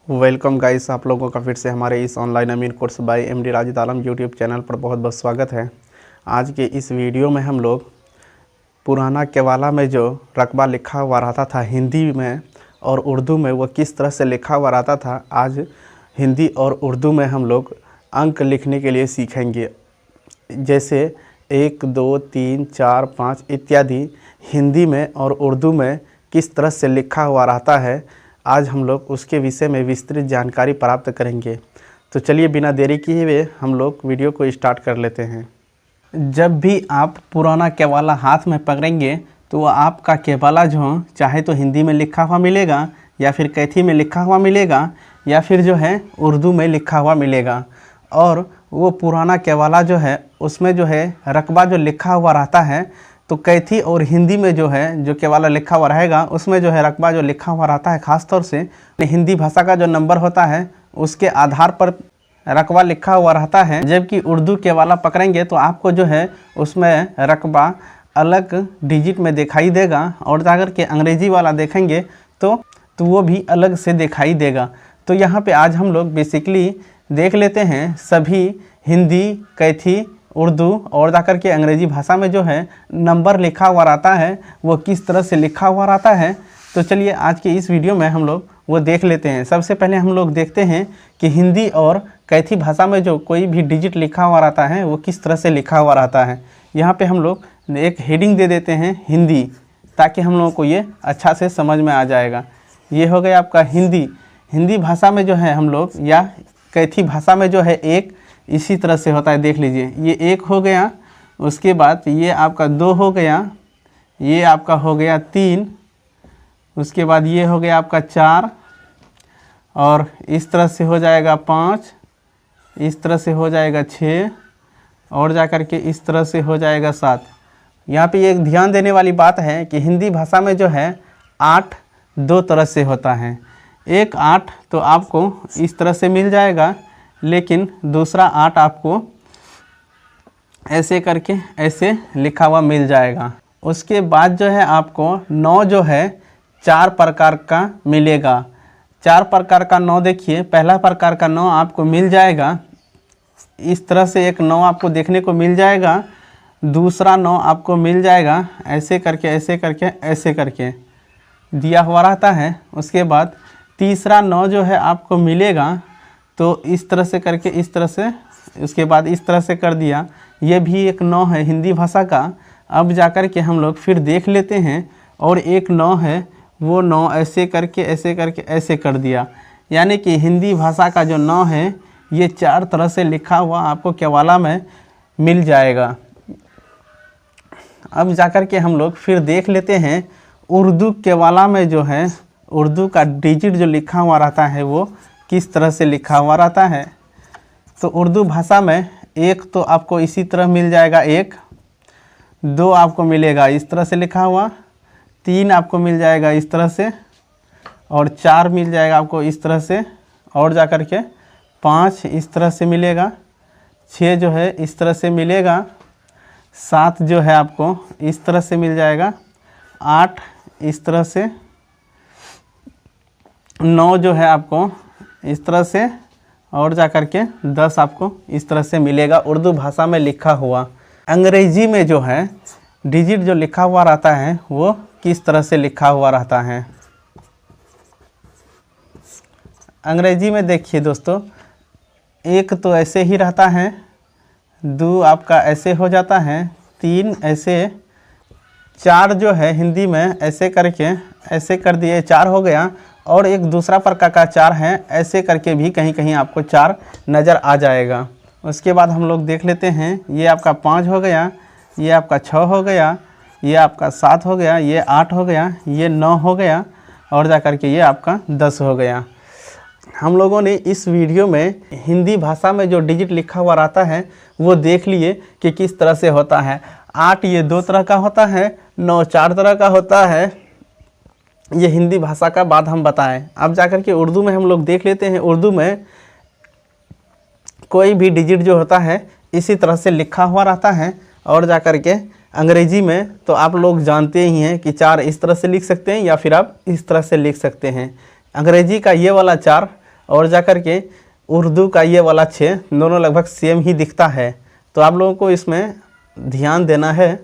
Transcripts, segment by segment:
Welcome guys, आप लोगों का फिर से हमारे इस ऑनलाइन अमीन कोर्स बाय एमडी राजिद आलम यूट्यूब चैनल पर बहुत बहुत स्वागत है। आज के इस वीडियो में हम लोग पुराना केवाला में जो रकबा लिखा हुआ रहता था हिंदी में और उर्दू में, वो किस तरह से लिखा हुआ रहता था, आज हिंदी और उर्दू में हम लोग अंक लिखने के लिए सीखेंगे। जैसे 1, 2, 3, 4, 5 इत्यादि हिंदी में और उर्दू में किस तरह से लिखा हुआ रहता है, आज हम लोग उसके विषय में विस्तृत जानकारी प्राप्त करेंगे। तो चलिए बिना देरी किए हुए हम लोग वीडियो को स्टार्ट कर लेते हैं। जब भी आप पुराना केवाला हाथ में पकड़ेंगे तो वो आपका केवाला जो चाहे तो हिंदी में लिखा हुआ मिलेगा, या फिर कैथी में लिखा हुआ मिलेगा, या फिर जो है उर्दू में लिखा हुआ मिलेगा। और वो पुराना केवाला जो है उसमें जो है रकबा जो लिखा हुआ रहता है, तो कैथी और हिंदी में जो है जो केवाला लिखा हुआ रहेगा उसमें जो है रकबा जो लिखा हुआ रहता है, ख़ास तौर से हिंदी भाषा का जो नंबर होता है उसके आधार पर रकबा लिखा हुआ रहता है। जबकि उर्दू केवाला पकड़ेंगे तो आपको जो है उसमें रकबा अलग डिजिट में दिखाई देगा, और जाकर के अंग्रेज़ी वाला देखेंगे तो वो भी अलग से दिखाई देगा। तो यहाँ पे आज हम लोग बेसिकली देख लेते हैं सभी हिंदी, कैथी, उर्दू और जाकर के अंग्रेज़ी भाषा में जो है नंबर लिखा हुआ रहता है वो किस तरह से लिखा हुआ रहता है। तो चलिए आज के इस वीडियो में हम लोग वो देख लेते हैं। सबसे पहले हम लोग देखते हैं कि हिंदी और कैथी भाषा में जो कोई भी डिजिट लिखा हुआ रहता है वो किस तरह से लिखा हुआ रहता है। यहाँ पे हम लोग एक हेडिंग दे देते हैं हिंदी, ताकि हम लोगों को ये अच्छा से समझ में आ जाएगा। ये हो गया आपका हिंदी। हिंदी भाषा में जो है हम लोग, या कैथी भाषा में जो है एक इसी तरह से होता है, देख लीजिए। ये 1 हो गया, उसके बाद ये आपका 2 हो गया, ये आपका हो गया 3, उसके बाद ये हो गया आपका 4, और इस तरह से हो जाएगा 5, इस तरह से हो जाएगा 6, और जा कर के इस तरह से हो जाएगा 7। यहाँ पे एक ध्यान देने वाली बात है कि हिंदी भाषा में जो है 8 2 तरह से होता है। एक 8 तो आपको इस तरह से मिल जाएगा, लेकिन दूसरा 8 आपको ऐसे करके ऐसे लिखा हुआ मिल जाएगा। उसके बाद जो है आपको 9 जो है 4 प्रकार का मिलेगा। 4 प्रकार का 9 देखिए, पहला प्रकार का 9 आपको मिल जाएगा इस तरह से, एक 9 आपको देखने को मिल जाएगा। दूसरा 9 आपको मिल जाएगा ऐसे करके ऐसे करके ऐसे करके दिया हुआ रहता है। उसके बाद तीसरा 9 जो है आपको मिलेगा तो इस तरह से करके इस तरह से, उसके बाद इस तरह से कर दिया। ये भी एक 9 है हिंदी भाषा का। अब जाकर के हम लोग फिर देख लेते हैं, और एक 9 है, वो 9 ऐसे करके ऐसे करके ऐसे कर दिया। यानी कि हिंदी भाषा का जो 9 है ये 4 तरह से लिखा हुआ आपको केवाला में मिल जाएगा। अब जाकर के हम लोग फिर देख लेते हैं उर्दू केवाला में जो है उर्दू का डिजिट जो लिखा हुआ रहता है वो किस तरह से लिखा हुआ रहता है। तो उर्दू भाषा में 1 तो आपको इसी तरह मिल जाएगा, 1, 2 आपको मिलेगा इस तरह से लिखा हुआ, 3 आपको मिल जाएगा इस तरह से, और 4 मिल जाएगा आपको इस तरह से, और जा कर के 5 इस तरह से मिलेगा, 6 जो है इस तरह से मिलेगा, 7 जो है आपको इस तरह से मिल जाएगा, 8 इस तरह से, 9 जो है आपको इस तरह से, और जा कर के 10 आपको इस तरह से मिलेगा उर्दू भाषा में लिखा हुआ। अंग्रेज़ी में जो है डिजिट जो लिखा हुआ रहता है वो किस तरह से लिखा हुआ रहता है। अंग्रेज़ी में देखिए दोस्तों, 1 तो ऐसे ही रहता है, 2 आपका ऐसे हो जाता है, 3 ऐसे, 4 जो है हिंदी में ऐसे करके ऐसे कर दिए, 4 हो गया। और एक दूसरा प्रकार का 4 है, ऐसे करके भी कहीं कहीं आपको 4 नज़र आ जाएगा। उसके बाद हम लोग देख लेते हैं, ये आपका 5 हो गया, ये आपका 6 हो गया, ये आपका 7 हो गया, ये 8 हो गया, ये 9 हो गया, और जा कर के ये आपका 10 हो गया। हम लोगों ने इस वीडियो में हिंदी भाषा में जो डिजिट लिखा हुआ रहता है वो देख लिए कि किस तरह से होता है। 8 ये 2 तरह का होता है, 9 4 तरह का होता है। ये हिंदी भाषा का बात हम बताएं। अब जाकर के उर्दू में हम लोग देख लेते हैं। उर्दू में कोई भी डिजिट जो होता है इसी तरह से लिखा हुआ रहता है, और जाकर के अंग्रेज़ी में तो आप लोग जानते ही हैं कि 4 इस तरह से लिख सकते हैं या फिर आप इस तरह से लिख सकते हैं। अंग्रेज़ी का ये वाला 4 और जाकर के उर्दू का ये वाला 6, दोनों लगभग सेम ही दिखता है। तो आप लोगों को इसमें ध्यान देना है।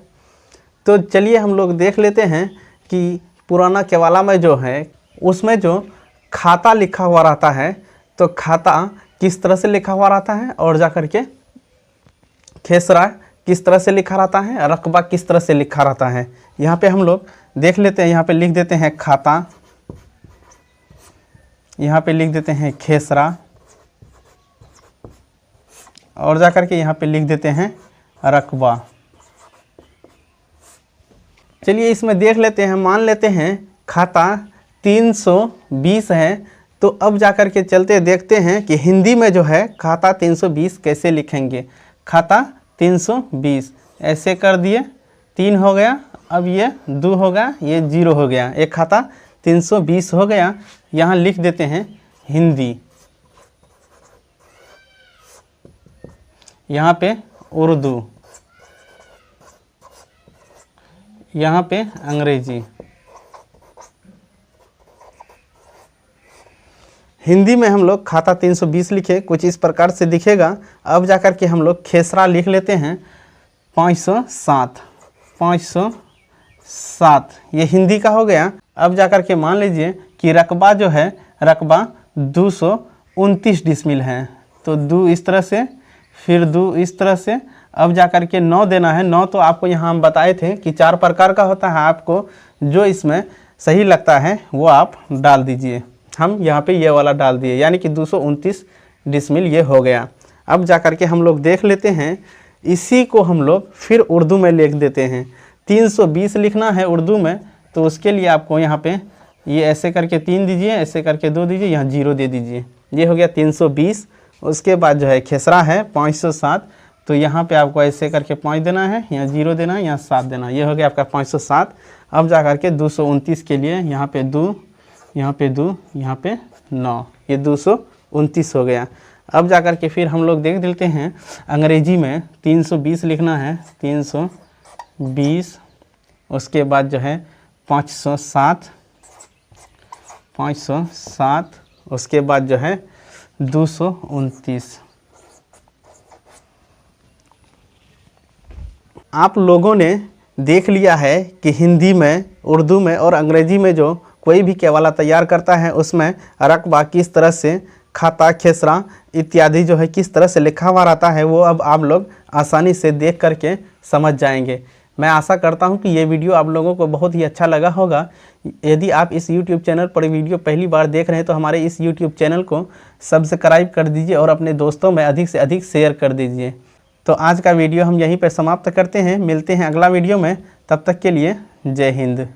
तो चलिए हम लोग देख लेते हैं कि पुराना केवाला में जो है उसमें जो खाता लिखा हुआ रहता है, तो खाता किस तरह से लिखा हुआ रहता है और जाकर के खेसरा किस तरह से लिखा रहता है, रकबा किस तरह से लिखा रहता है। यहाँ पे हम लोग देख लेते हैं। यहाँ पे लिख देते हैं खाता, यहाँ पे लिख देते हैं खेसरा और जाकर के यहाँ पे लिख देते हैं रकबा। चलिए इसमें देख लेते हैं। मान लेते हैं खाता 320 है, तो अब जाकर के चलते देखते हैं कि हिंदी में जो है खाता 320 कैसे लिखेंगे। खाता 320 ऐसे कर दिए, 3 हो गया, अब ये 2 हो गया, ये 0 हो गया, एक खाता 320 हो गया। यहाँ लिख देते हैं हिंदी, यहाँ पे उर्दू, यहाँ पे अंग्रेजी। हिंदी में हम लोग खाता 320 लिखे, कुछ इस प्रकार से दिखेगा। अब जाकर के हम लोग खेसरा लिख लेते हैं 507, 507 ये हिंदी का हो गया। अब जाकर के मान लीजिए कि रकबा जो है, रकबा 229 डिसमिल है, तो 2 इस तरह से, फिर 2 इस तरह से। अब जाकर के 9 देना है। 9 तो आपको यहाँ हम बताए थे कि 4 प्रकार का होता है, आपको जो इसमें सही लगता है वो आप डाल दीजिए। हम यहाँ पे ये वाला डाल दिए, यानी कि 229 डिसमिल ये हो गया। अब जाकर के हम लोग देख लेते हैं, इसी को हम लोग फिर उर्दू में लिख देते हैं। 320 लिखना है उर्दू में, तो उसके लिए आपको यहाँ पे ये ऐसे करके 3 दीजिए, ऐसे करके 2 दीजिए, यहाँ 0 दे दीजिए। ये हो गया 320। उसके बाद जो है खेसरा है 507, तो यहाँ पे आपको ऐसे करके 5 देना है, यहाँ 0 देना है, यहाँ 7 देना है। ये हो गया आपका 507। अब जा कर के 229 के लिए यहाँ पे 2, यहाँ पे 2, यहाँ पे 9, ये 229 हो गया। अब जा कर के फिर हम लोग देख लेते हैं अंग्रेजी में 320 लिखना है, 320। उसके बाद जो है 507, 507। उसके बाद जो है 229। आप लोगों ने देख लिया है कि हिंदी में, उर्दू में और अंग्रेजी में जो कोई भी केवाला तैयार करता है उसमें रकबा किस तरह से, खाता, खेसरा इत्यादि जो है किस तरह से लिखा हुआ रहता है, वो अब आप लोग आसानी से देख करके समझ जाएंगे। मैं आशा करता हूं कि ये वीडियो आप लोगों को बहुत ही अच्छा लगा होगा। यदि आप इस YouTube चैनल पर वीडियो पहली बार देख रहे हैं तो हमारे इस YouTube चैनल को सब्सक्राइब कर दीजिए और अपने दोस्तों में अधिक से अधिक शेयर कर दीजिए। तो आज का वीडियो हम यहीं पर समाप्त करते हैं, मिलते हैं अगला वीडियो में। तब तक के लिए जय हिंद।